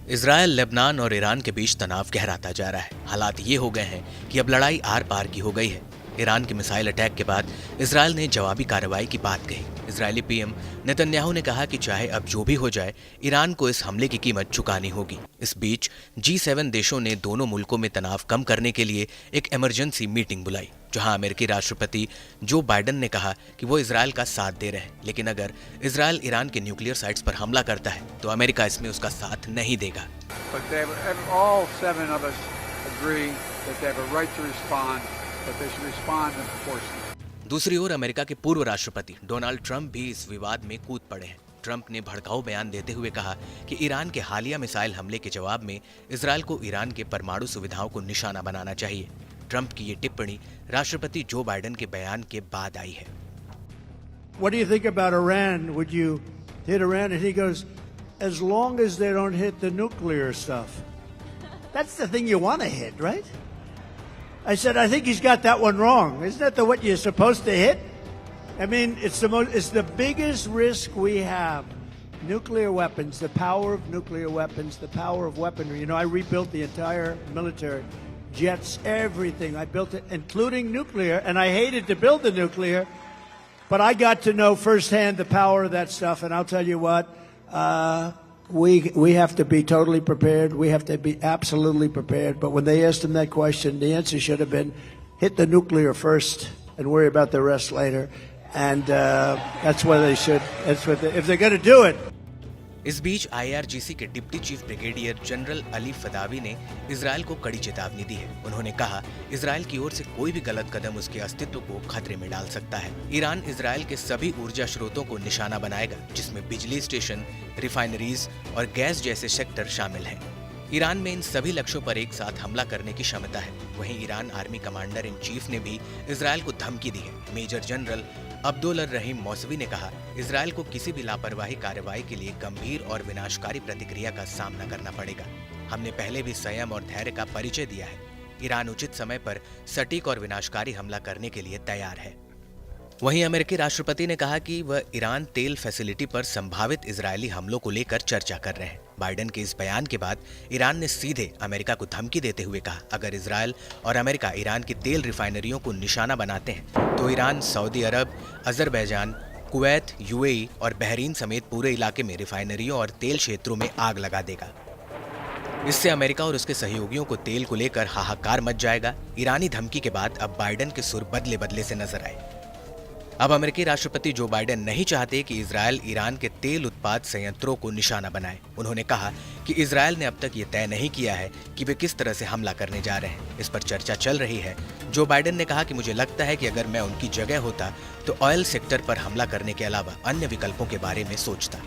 Israel, Lebanon और Iran के बीच तनाव गहराता जा रहा है। हालात ये हो गए हैं कि अब लड़ाई आर पार की हो गई है। ईरान के मिसाइल अटैक के बाद इजरायल ने जवाबी कार्रवाई की बात कही। इजरायली पीएम नेतन्याहू ने कहा कि चाहे अब जो भी हो जाए, ईरान को इस हमले की कीमत चुकानी होगी। इस बीच G7 देशों ने दोनों मुल्कों में तनाव कम करने के लिए एक इमरजेंसी मीटिंग बुलाई, जहां अमेरिकी राष्ट्रपति जो बाइडेन ने कहा कि वो इजरायल का साथ दे रहे हैं, लेकिन अगर इजरायल ईरान के न्यूक्लियर साइट्स पर हमला करता है तो अमेरिका इसमें उसका साथ नहीं देगा। दूसरी ओर अमेरिका के पूर्व राष्ट्रपति डोनाल्ड ट्रंप भी इस विवाद में कूद पड़े हैं। ट्रंप ने भड़काऊ बयान देते हुए कहा कि ईरान के हालिया मिसाइल हमले के जवाब में इजरायल को ईरान के परमाणु सुविधाओं को निशाना बनाना चाहिए। ट्रंप की ये टिप्पणी राष्ट्रपति जो बाइडेन के बयान के बाद आई है। What do you think about Iran? Would you hit Iran? And he goes, as long as they don't hit the nuclear stuff. That's the thing you want to hit, right? I said, I think he's got that one wrong. Isn't that what you're supposed to hit? I mean, it's the biggest risk we have. Nuclear weapons, the power of nuclear weapons, the power of weaponry. You know, I rebuilt the entire military, jets, everything. I built it, including nuclear, and I hated to build the nuclear, but I got to know firsthand the power of that stuff, and I'll tell you what, we have to be totally prepared. We have to be absolutely prepared. But when they asked him that question, the answer should have been, hit the nuclear first and worry about the rest later. And that's what they should. If they're going to do it. इस बीच IRGC के deputy chief brigadier general Ali Fadavi ने Israel को कड़ी चेतावनी दी है। उन्होंने कहा, इजरायल की ओर से कोई भी गलत कदम उसके अस्तित्व को खतरे में डाल सकता है। ईरान इजरायल के सभी ऊर्जा स्रोतों को निशाना बनाएगा, जिसमें बिजली स्टेशन, रिफाइनरीज और गैस जैसे सेक्टर शामिल हैं। ईरान में इन सभी लक्ष्यों पर एक साथ हमला करने की क्षमता है। वहीं Iran army commander in chief ने भी इजरायल को धमकी दी है। मेजर जनरल अब्दुल रहीम मौसवी ने कहा, इजरायल को किसी भी लापरवाही कार्रवाई के लिए गंभीर और विनाशकारी प्रतिक्रिया का सामना करना पड़ेगा। हमने पहले भी संयम और धैर्य का परिचय दिया है। ईरान उचित समय पर सटीक और विनाशकारी हमला करने के लिए तैयार है। वहीं अमेरिकी राष्ट्रपति ने कहा कि वह ईरान तेल फैसिलिटी पर संभावित इजरायली हमलों को लेकर चर्चा कर रहे हैं। बाइडेन के इस बयान के बाद ईरान ने सीधे अमेरिका को धमकी देते हुए कहा, अगर इजरायल और अमेरिका ईरान की तेल रिफाइनरियों को निशाना बनाते हैं तो ईरान सऊदी अरब, अजरबैजान, कुवैत, UAE और बहरीन समेत पूरे इलाके में रिफाइनरियों और तेल क्षेत्रों में आग लगा देगा। इससे अमेरिका और उसके सहयोगियों को तेल को लेकर हाहाकार मच जाएगा। ईरानी धमकी के बाद अब बाइडेन के सुर बदले बदले से नजर आए। अब अमेरिकी राष्ट्रपति जो बाइडेन नहीं चाहते कि इजरायल ईरान के तेल उत्पाद संयंत्रों को निशाना बनाए। उन्होंने कहा कि इजरायल ने अब तक ये तय नहीं किया है कि वे किस तरह से हमला करने जा रहे हैं। इस पर चर्चा चल रही है। जो बाइडेन ने कहा कि मुझे लगता है कि अगर मैं उनकी जगह होता तो ऑयल सेक्टर पर हमला करने के अलावा अन्य विकल्पों के बारे में सोचता।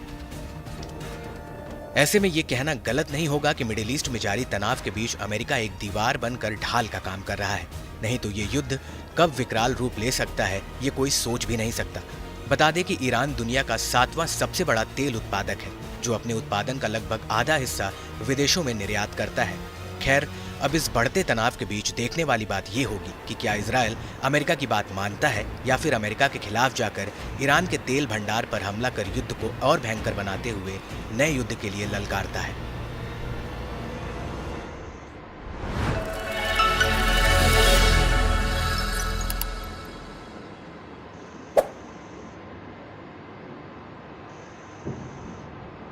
ऐसे में ये कहना गलत नहीं होगा कि मिडिल ईस्ट में जारी तनाव के बीच अमेरिका एक दीवार बनकर ढाल का काम कर रहा है। नहीं तो ये युद्ध कब विकराल रूप ले सकता है, ये कोई सोच भी नहीं सकता। बता दें कि ईरान दुनिया का 7वां सबसे बड़ा तेल उत्पादक है, जो अपने उत्पादन का लगभग आधा हिस्सा विदेशों में निर्यात करता है। खैर, अब इस बढ़ते तनाव के बीच देखने वाली बात ये होगी कि क्या इजरायल अमेरिका की बात मानता है या फिर अमेरिका के खिलाफ जाकर ईरान के तेल भंडार पर हमला कर युद्ध को और भयंकर बनाते हुए नए युद्ध के लिए ललकारता है।